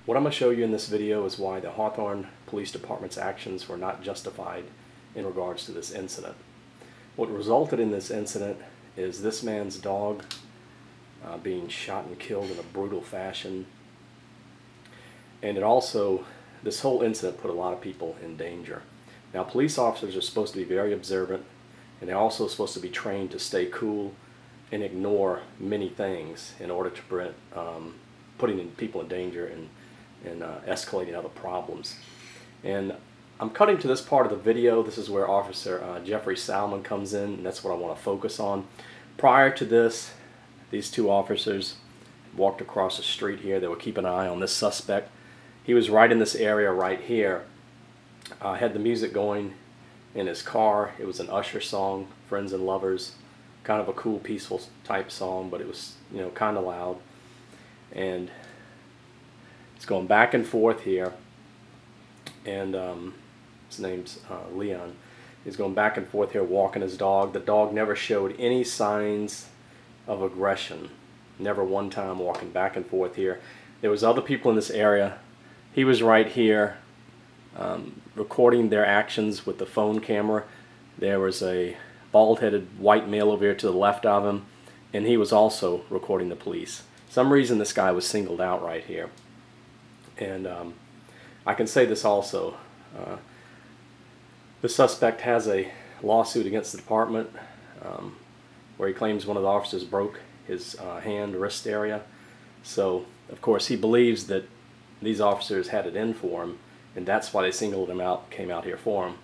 What I'm going to show you in this video is why the Hawthorne Police Department's actions were not justified in regards to this incident. What resulted in this incident is this man's dog being shot and killed in a brutal fashion. And it also, this whole incident put a lot of people in danger. Now, police officers are supposed to be very observant, and they're also supposed to be trained to stay cool and ignore many things in order to prevent putting people in danger and escalating other problems. And I'm cutting to this part of the video. This is where Officer Jeffrey Salmon comes in, and that's what I want to focus on. Prior to this, these two officers walked across the street here. They were keeping an eye on this suspect. He was right in this area right here. Had the music going in his car. It was an Usher song, Friends and Lovers. Kind of a cool, peaceful type song, but it was, kind of loud. And it's going back and forth here. And his name's Leon. He's going back and forth here walking his dog. The dog never showed any signs of aggression. Never one time walking back and forth here. There was other people in this area. He was right here recording their actions with the phone camera. There was a bald-headed white male over here to the left of him, and he was also recording the police. For some reason this guy was singled out right here. And I can say this also. The suspect has a lawsuit against the department where he claims one of the officers broke his hand, wrist area. So, of course, he believes that these officers had it in for him, and that's why they singled him out, came out here for him.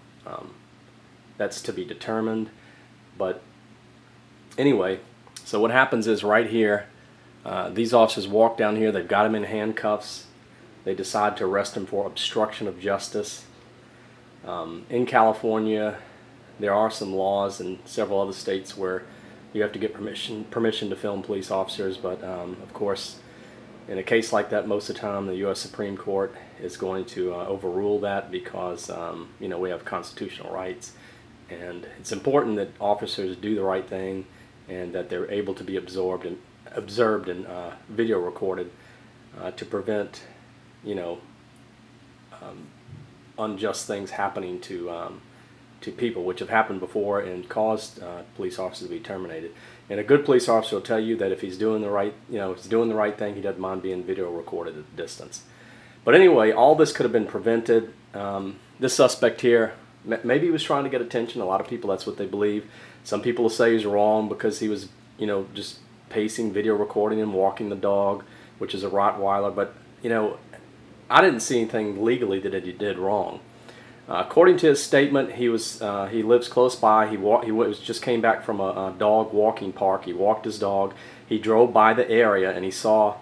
That's to be determined. But anyway, so what happens is right here, these officers walk down here, they've got him in handcuffs. They decide to arrest him for obstruction of justice. In California, there are some laws in several other states where you have to get permission to film police officers, but of course, in a case like that, most of the time the U.S. Supreme Court is going to overrule that because we have constitutional rights, and it's important that officers do the right thing and that they're able to be observed and video recorded to prevent unjust things happening to people, which have happened before and caused police officers to be terminated. And a good police officer will tell you that if he's doing the right, if he's doing the right thing, he doesn't mind being video recorded at a distance. But anyway, all this could have been prevented. This suspect here, maybe he was trying to get attention. A lot of people, that's what they believe. Some people will say he's wrong because he was, just pacing, video recording and walking the dog, which is a Rottweiler. But I didn't see anything legally that he did wrong. According to his statement, he lives close by. He just came back from a dog walking park. He walked his dog. He drove by the area and he saw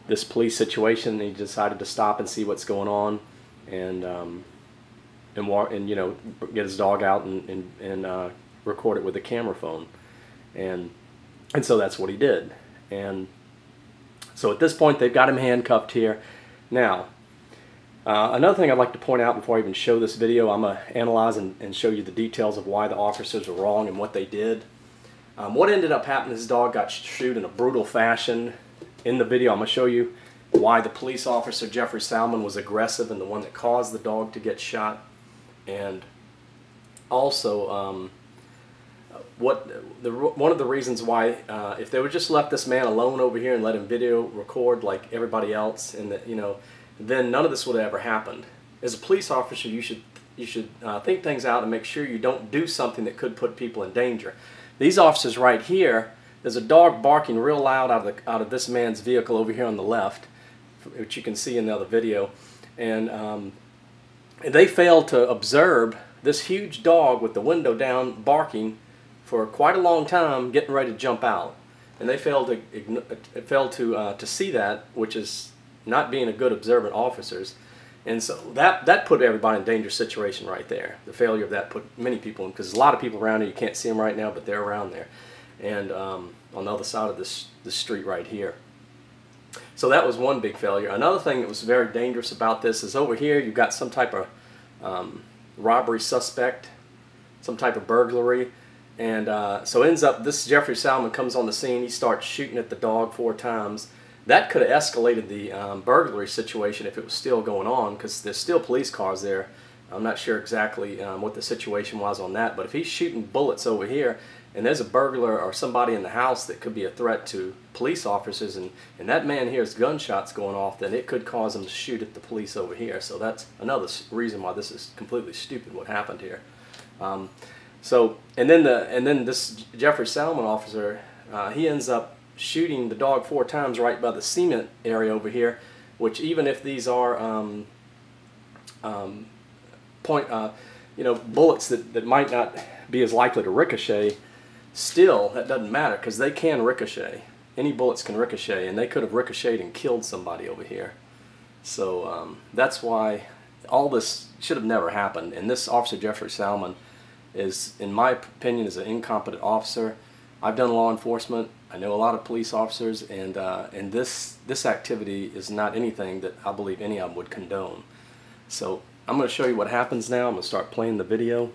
this police situation. And he decided to stop and see what's going on, and get his dog out and record it with a camera phone, and so that's what he did. And so at this point, they've got him handcuffed here. Now, another thing I'd like to point out before I even show this video, I'm going to analyze and show you the details of why the officers were wrong and what they did. What ended up happening, his dog got shot in a brutal fashion. In the video, I'm going to show you why the police officer, Jeffrey Salmon, was aggressive and the one that caused the dog to get shot. And also, one of the reasons why, if they would just left this man alone over here and let him video record like everybody else, and then none of this would have ever happened. As a police officer, you should think things out and make sure you don't do something that could put people in danger. These officers right here, there's a dog barking real loud out of this man's vehicle over here on the left, which you can see in the other video, and they failed to observe this huge dog with the window down barking for quite a long time, getting ready to jump out, and they failed to see that, which is not being a good observant officers. And so that put everybody in a dangerous situation right there. The failure of that put many people in, because there's a lot of people around here. You can't see them right now, but they're around there, and on the other side of this street right here. So that was one big failure. Another thing that was very dangerous about this is over here you've got some type of robbery suspect, some type of burglary. And so ends up, this Jeffrey Salmon comes on the scene. He starts shooting at the dog 4 times. That could have escalated the burglary situation if it was still going on, because there's still police cars there. I'm not sure exactly what the situation was on that, but if he's shooting bullets over here and there's a burglar or somebody in the house that could be a threat to police officers, and that man hears gunshots going off, then it could cause him to shoot at the police over here. So that's another reason why this is completely stupid what happened here. And then this Jeffrey Salmon officer, he ends up shooting the dog 4 times right by the cement area over here, which even if these are bullets that might not be as likely to ricochet, still that doesn't matter, because they can ricochet. Any bullets can ricochet, and they could have ricocheted and killed somebody over here. So that's why all this should have never happened. And this officer Jeffrey Salmon is, in my opinion, is an incompetent officer. I've done law enforcement. I know a lot of police officers, and this activity is not anything that I believe any of them would condone. So I'm going to show you what happens now. I'm going to start playing the video.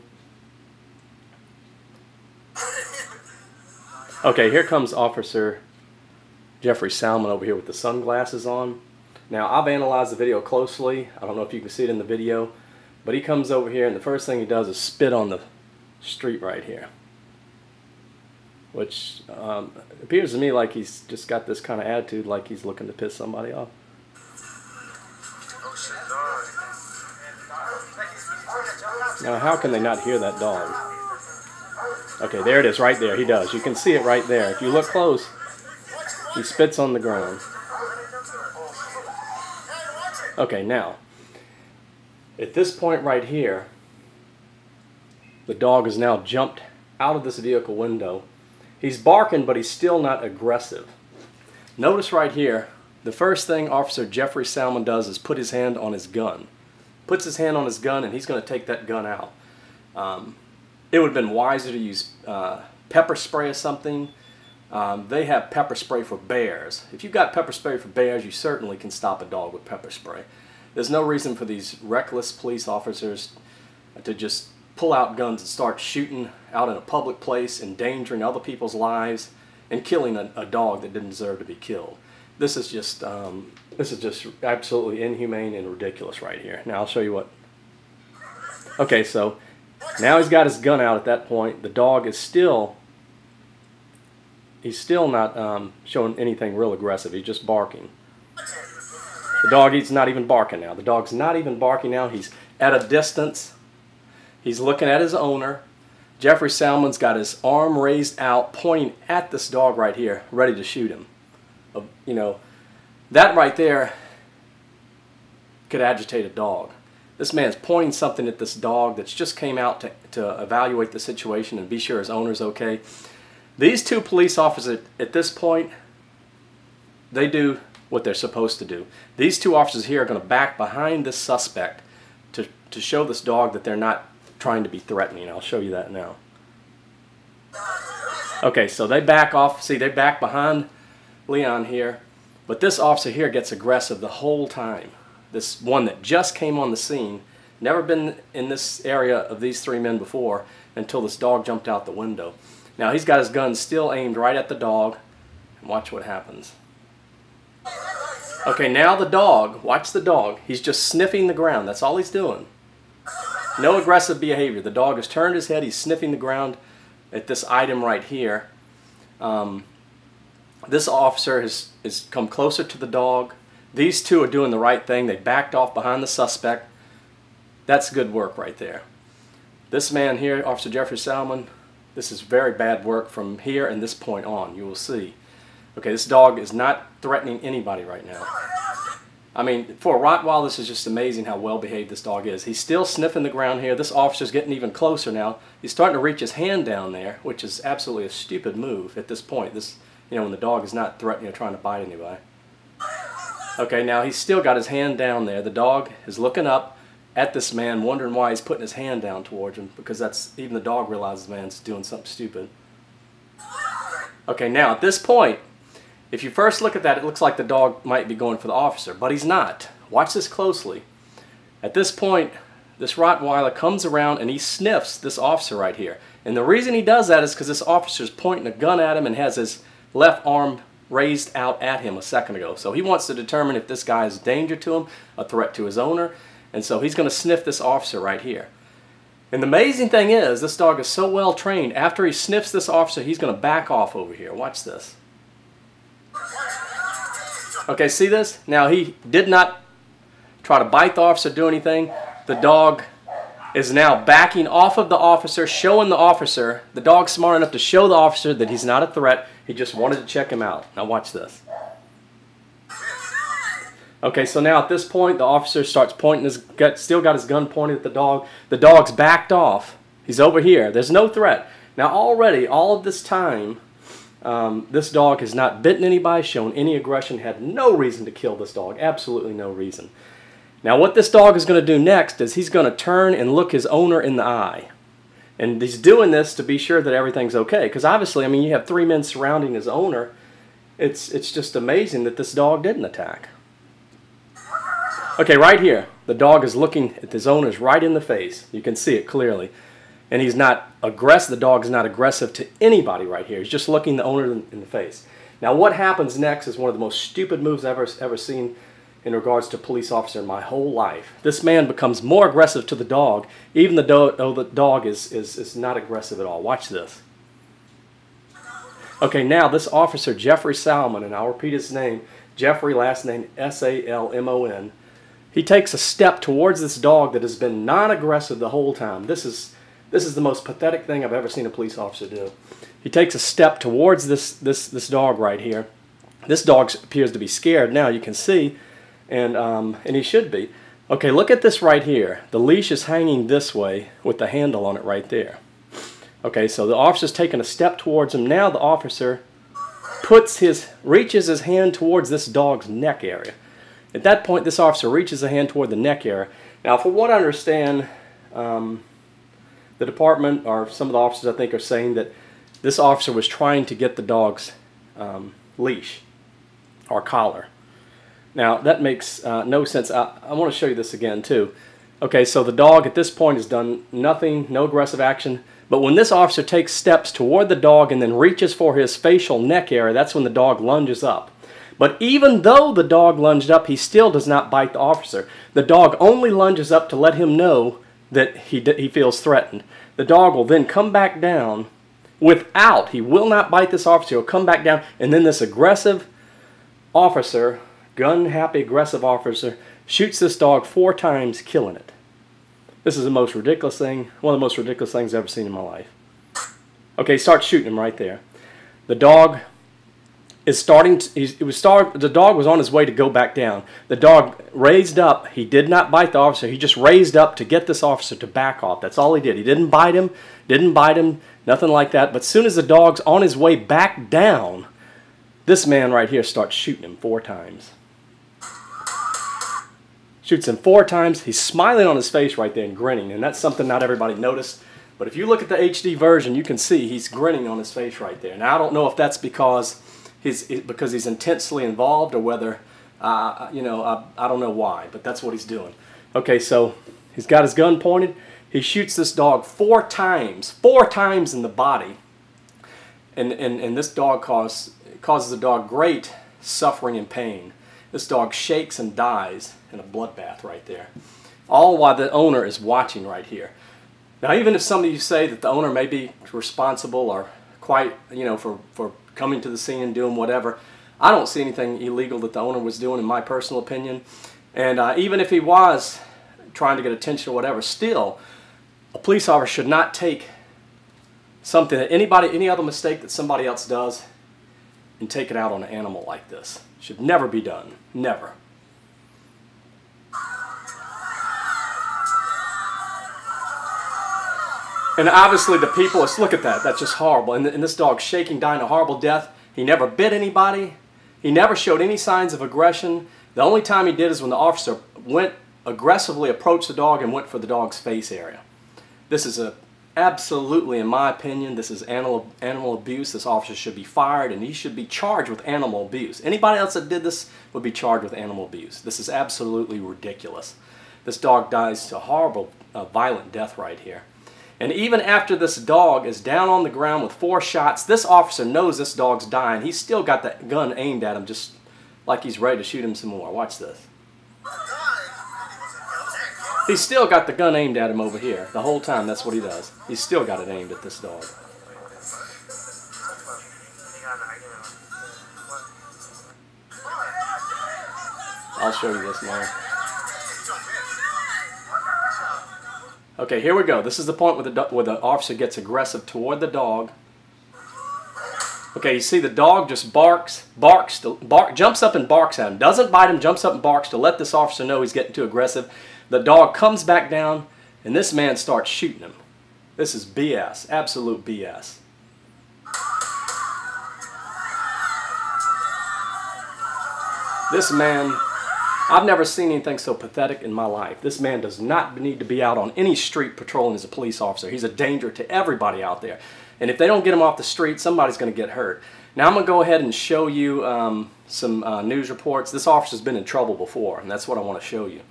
Okay, here comes Officer Jeffrey Salmon over here with the sunglasses on. Now, I've analyzed the video closely. I don't know if you can see it in the video, but he comes over here and the first thing he does is spit on the street right here, which appears to me like he's just got this kind of attitude, like he's looking to piss somebody off. Now, how can they not hear that dog? Okay, there it is right there. He does. You can see it right there. If you look close, he spits on the ground. Okay, now, at this point right here, the dog has now jumped out of this vehicle window. He's barking, but he's still not aggressive. Notice right here, the first thing Officer Jeffrey Salmon does is put his hand on his gun. Puts his hand on his gun, and he's going to take that gun out. It would have been wiser to use pepper spray or something. They have pepper spray for bears. If you've got pepper spray for bears, you certainly can stop a dog with pepper spray. There's no reason for these reckless police officers to just pull out guns and start shooting out in a public place, endangering other people's lives, and killing a dog that didn't deserve to be killed. This is just absolutely inhumane and ridiculous right here. Now I'll show you what. Okay, so now he's got his gun out at that point. The dog is still not showing anything real aggressive. He's just barking. The dog is not even barking now. The dog's not even barking now. He's at a distance. He's looking at his owner. Jeffrey Salmon's got his arm raised out, pointing at this dog right here, ready to shoot him. You know, that right there could agitate a dog. This man's pointing something at this dog that's just came out to evaluate the situation and be sure his owner's okay. These two police officers at this point, they do what they're supposed to do. These two officers here are going to back behind this suspect to show this dog that they're not trying to be threatening. I'll show you that now. Okay, so they back off. See, they back behind Leon here, but this officer here gets aggressive the whole time. This one that just came on the scene, never been in this area of these 3 men before until this dog jumped out the window. Now he's got his gun still aimed right at the dog, and watch what happens. Okay, now the dog, watch the dog, he's just sniffing the ground. That's all he's doing. No aggressive behavior. The dog has turned his head, he's sniffing the ground at this item right here. This officer has come closer to the dog. These two are doing the right thing. They backed off behind the suspect. That's good work right there. This man here, Officer Jeffrey Salmon, this is very bad work from here and this point on. You will see. Okay, this dog is not threatening anybody right now. I mean, for a Rottweiler, this is just amazing how well behaved this dog is. He's still sniffing the ground here. This officer's getting even closer now. He's starting to reach his hand down there, which is absolutely a stupid move at this point. This, you know, when the dog is not threatening or trying to bite anybody. Okay, now he's still got his hand down there. The dog is looking up at this man, wondering why he's putting his hand down towards him, because that's, even the dog realizes the man's doing something stupid. Okay, now at this point, if you first look at that, it looks like the dog might be going for the officer, but he's not. Watch this closely. At this point, this Rottweiler comes around and he sniffs this officer right here. And the reason he does that is because this officer's pointing a gun at him and has his left arm raised out at him a second ago. So he wants to determine if this guy is a danger to him, a threat to his owner, and so he's going to sniff this officer right here. And the amazing thing is, this dog is so well trained, after he sniffs this officer, he's going to back off over here. Watch this. Okay, see this? Now he did not try to bite the officer, do anything. The dog is now backing off of the officer, showing the officer, the dog's smart enough to show the officer that he's not a threat. He just wanted to check him out. Now watch this. Okay, so now at this point, the officer starts pointing his gun, still got his gun pointed at the dog. The dog's backed off. He's over here. There's no threat. Now already, all of this time, this dog has not bitten anybody, shown any aggression, had no reason to kill this dog. Absolutely no reason. Now what this dog is going to do next is he's going to turn and look his owner in the eye. And he's doing this to be sure that everything's okay. Because obviously, I mean, you have 3 men surrounding his owner. It's just amazing that this dog didn't attack. Okay, right here, the dog is looking at his owner's right in the face. You can see it clearly. And he's not aggressive. The dog is not aggressive to anybody right here. He's just looking the owner in the face. Now what happens next is one of the most stupid moves I've ever seen in regards to police officer in my whole life. This man becomes more aggressive to the dog, even though the dog is not aggressive at all. Watch this. Okay, now this officer, Jeffrey Salmon, and I'll repeat his name, Jeffrey, last name S-A-L-M-O-N, he takes a step towards this dog that has been non-aggressive the whole time. This is the most pathetic thing I've ever seen a police officer do. He takes a step towards this dog right here. This dog appears to be scared now, you can see, and he should be. Okay, look at this right here. The leash is hanging this way with the handle on it right there. Okay, so the officer's taking a step towards him. Now the officer reaches his hand towards this dog's neck area. At that point, this officer reaches a hand toward the neck area. Now, from what I understand, the department, or some of the officers I think, are saying that this officer was trying to get the dog's leash or collar. Now, that makes no sense. I want to show you this again, too. Okay, so the dog at this point has done nothing, no aggressive action. But when this officer takes steps toward the dog and then reaches for his facial neck area, that's when the dog lunges up. But even though the dog lunged up, he still does not bite the officer. The dog only lunges up to let him know that he feels threatened. The dog will then come back down he will not bite this officer. He'll come back down, and then this aggressive officer, gun-happy aggressive officer, shoots this dog 4 times, killing it. This is the most ridiculous thing, one of the most ridiculous things I've ever seen in my life. Okay, he starts shooting him right there. The dog is the dog was on his way to go back down. The dog raised up. He did not bite the officer. He just raised up to get this officer to back off. That's all he did. He didn't bite him, nothing like that. But as soon as the dog's on his way back down, this man right here starts shooting him 4 times. Shoots him 4 times. He's smiling on his face right there and grinning, and that's something not everybody noticed. But if you look at the HD version, you can see he's grinning on his face right there. Now, I don't know if that's because he's intensely involved, or whether, I don't know why, but that's what he's doing. Okay, so he's got his gun pointed. He shoots this dog 4 times in the body, and this dog causes the dog great suffering and pain. This dog shakes and dies in a bloodbath right there, all while the owner is watching right here. Now, even if some of you say that the owner may be responsible or quite, for coming to the scene and doing whatever, I don't see anything illegal that the owner was doing, in my personal opinion. And even if he was trying to get attention or whatever, still, a police officer should not take something that any other mistake that somebody else does and take it out on an animal like this. Should never be done. Never. And obviously the people, let's look at that. That's just horrible. And this dog shaking, dying a horrible death. He never bit anybody. He never showed any signs of aggression. The only time he did is when the officer aggressively approached the dog and went for the dog's face area. This is absolutely, in my opinion, this is animal abuse. This officer should be fired, and he should be charged with animal abuse. Anybody else that did this would be charged with animal abuse. This is absolutely ridiculous. This dog dies a horrible, violent death right here. And even after this dog is down on the ground with 4 shots, this officer knows this dog's dying. He's still got the gun aimed at him just like he's ready to shoot him some more. Watch this. He's still got the gun aimed at him over here. The whole time, that's what he does. He's still got it aimed at this dog. I'll show you this now. Okay, here we go. This is the point where the officer gets aggressive toward the dog. Okay, you see the dog just jumps up and barks at him. Doesn't bite him, jumps up and barks to let this officer know he's getting too aggressive. The dog comes back down, and this man starts shooting him. This is BS, absolute BS. This man, I've never seen anything so pathetic in my life. This man does not need to be out on any street patrolling as a police officer. He's a danger to everybody out there. And if they don't get him off the street, somebody's going to get hurt. Now I'm going to go ahead and show you some news reports. This officer's been in trouble before, and that's what I want to show you.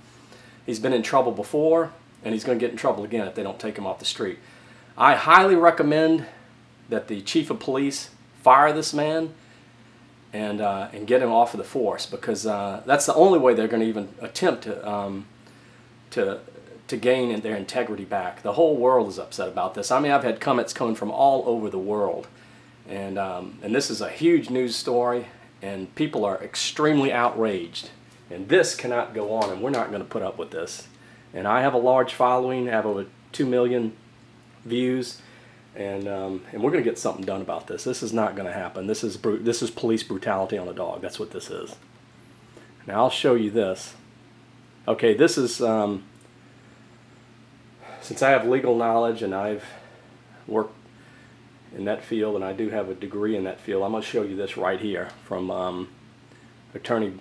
He's been in trouble before, and he's going to get in trouble again if they don't take him off the street. I highly recommend that the chief of police fire this man and get him off of the force, because that's the only way they're going to even attempt to gain their integrity back. The whole world is upset about this. I mean, I've had comments coming from all over the world, and this is a huge news story, and people are extremely outraged. And this cannot go on, and we're not going to put up with this. And I have a large following, I have over 2 million views, and we're going to get something done about this. This is not going to happen. This is police brutality on a dog. That's what this is. Now I'll show you this. Okay, this is since I have legal knowledge and I've worked in that field, and I do have a degree in that field, I'm going to show you this right here from attorney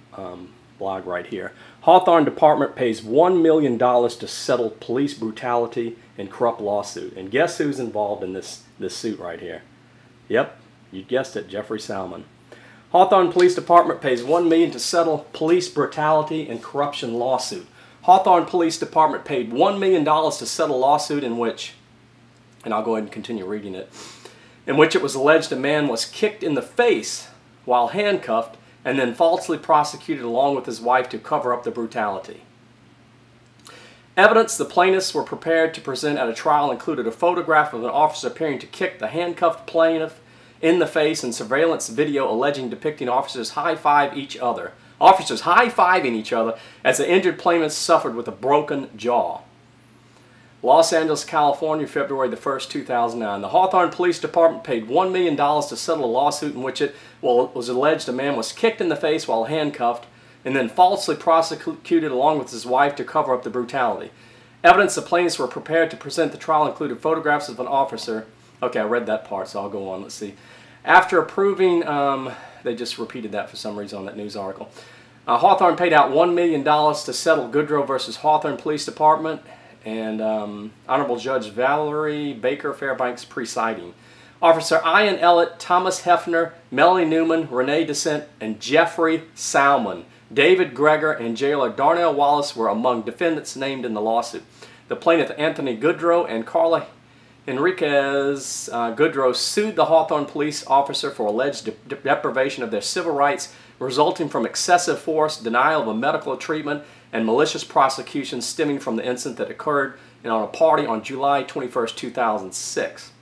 blog right here. Hawthorne Department pays $1 million to settle police brutality and corrupt lawsuit. And guess who's involved in this suit right here? Yep, you guessed it, Jeffrey Salmon. Hawthorne Police Department pays $1 million to settle police brutality and corruption lawsuit. Hawthorne Police Department paid $1 million to settle a lawsuit in which, and I'll go ahead and continue reading it, in which it was alleged a man was kicked in the face while handcuffed and then falsely prosecuted along with his wife to cover up the brutality. Evidence the plaintiffs were prepared to present at a trial included a photograph of an officer appearing to kick the handcuffed plaintiff in the face and surveillance video alleging depicting officers high-fiving each other. Officers high-fiving each other as the injured plaintiff suffered with a broken jaw. Los Angeles, California, February the 1st, 2009. The Hawthorne Police Department paid $1 million to settle a lawsuit in which it was alleged a man was kicked in the face while handcuffed and then falsely prosecuted along with his wife to cover up the brutality. Evidence the plaintiffs were prepared to present at the trial included photographs of an officer. Okay, I read that part, so I'll go on. Let's see. After approving, they just repeated that for some reason on that news article. Hawthorne paid out $1 million to settle Goodrow versus Hawthorne Police Department, and Honorable Judge Valerie Baker Fairbanks presiding. Officer Ian Ellett, Thomas Hefner, Melanie Newman, Renee DeSent, and Jeffrey Salmon. David Greger and jailer Darnell Wallace were among defendants named in the lawsuit. The plaintiff Anthony Goodrow and Carla Enriquez Goodrow sued the Hawthorne police officer for alleged deprivation of their civil rights resulting from excessive force, denial of a medical treatment, and malicious prosecution stemming from the incident that occurred on a party on July 21st, 2006.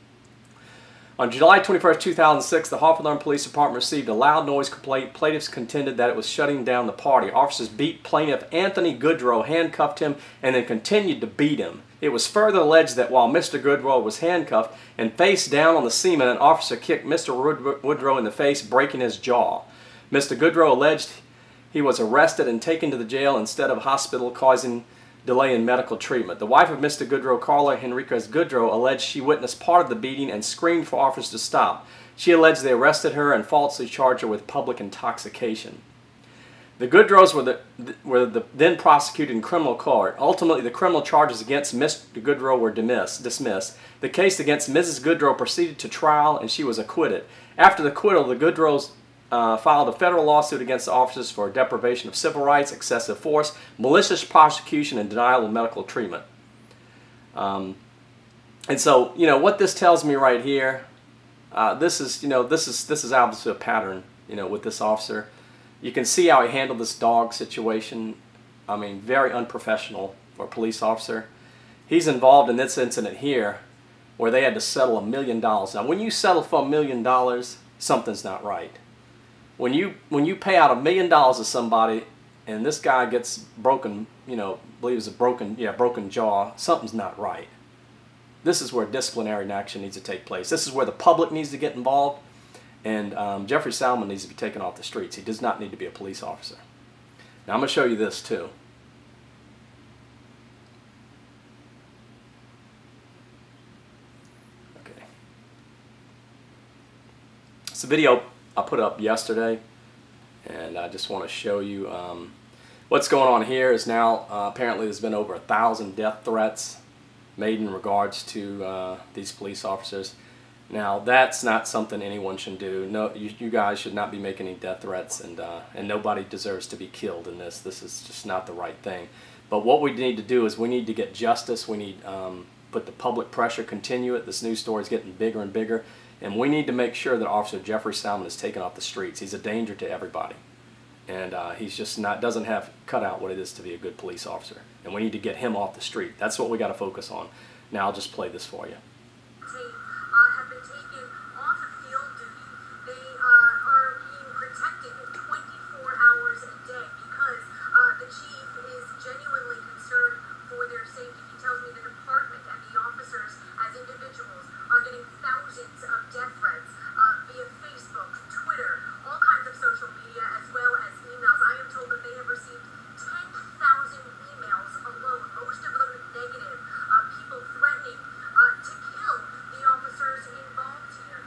On July 21st, 2006, the Hawthorne Police Department received a loud noise complaint. Plaintiffs contended that it was shutting down the party. Officers beat plaintiff Anthony Goodrow, handcuffed him, and then continued to beat him. It was further alleged that while Mr. Goodrow was handcuffed and face down on the cement, an officer kicked Mr. Woodrow in the face, breaking his jaw. Mr. Goodrow alleged he was arrested and taken to the jail instead of hospital, causing delay in medical treatment. The wife of Mr. Goodrow, Carla Henriquez Goodrow, alleged she witnessed part of the beating and screamed for officers to stop. She alleged they arrested her and falsely charged her with public intoxication. The Goodrows were then prosecuted in criminal court. Ultimately, the criminal charges against Mr. Goodrow were dismissed. The case against Mrs. Goodrow proceeded to trial and she was acquitted. After the acquittal, the Goodrows filed a federal lawsuit against the officers for deprivation of civil rights, excessive force, malicious prosecution, and denial of medical treatment. And so, you know, what this tells me right here, this is obviously a pattern, you know, with this officer. You can see how he handled this dog situation. I mean, very unprofessional for a police officer. He's involved in this incident here where they had to settle $1 million. Now, when you settle for $1 million, something's not right. When you pay out $1 million to somebody and this guy gets broken, you know, believes a broken jaw, something's not right. This is where disciplinary action needs to take place. This is where the public needs to get involved, and Jeffrey Salmon needs to be taken off the streets. He does not need to be a police officer. Now I'm going to show you this too. Okay. It's a video I put up yesterday, and I just want to show you what's going on here. Is now apparently there's been over 1,000 death threats made in regards to these police officers. Now that's not something anyone should do. No, you guys should not be making any death threats, and nobody deserves to be killed in this. This is just not the right thing. But what we need to do is we need to get justice. We need put the public pressure, continue it. This news story is getting bigger and bigger, and we need to make sure that Officer Jeffrey Salmon is taken off the streets. He's a danger to everybody, and he's just doesn't have cut out what it is to be a good police officer. And we need to get him off the street. That's what we got to focus on. Now I'll just play this for you. Have been taken off of field duty. They are being protected 24 hours a day because the chief is genuinely concerned for their safety. He tells me the department and the officers as individuals are getting thousands of death threats via Facebook, Twitter, all kinds of social media, as well as emails. I am told that they have received 10,000 emails alone, most of them negative, people threatening to kill the officers involved here.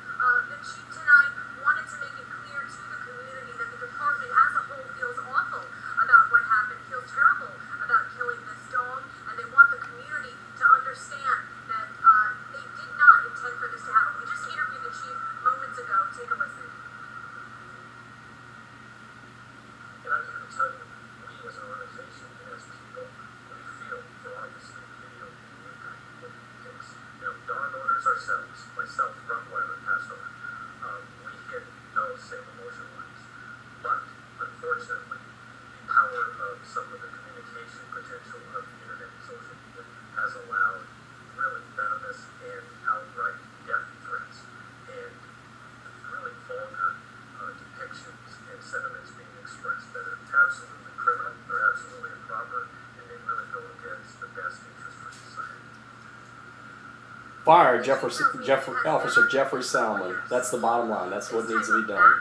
The chief tonight wanted to make it clear to the community that the department as a whole feels awful about what happened, feels terrible about killing this dog, and they want the community to understand that they did not intend for this to happen. We just interviewed the chief moments ago. Take a listen. And I'm here to tell you, we as an organization and as people, we feel for obviously video the impact that it takes. You know, dog owners ourselves, myself, Rottweiler, Passover, we hit those same emotional lines. But unfortunately, the power of some of the communication potential of the internet and social media has allowed really venomous and outright death threats and really vulgar depictions and sentiments being expressed that are absolutely criminal, they're absolutely improper, and they really go against the best interest for society. Fire Officer Jeffrey Salmon. That's the bottom line. That's what needs to be done.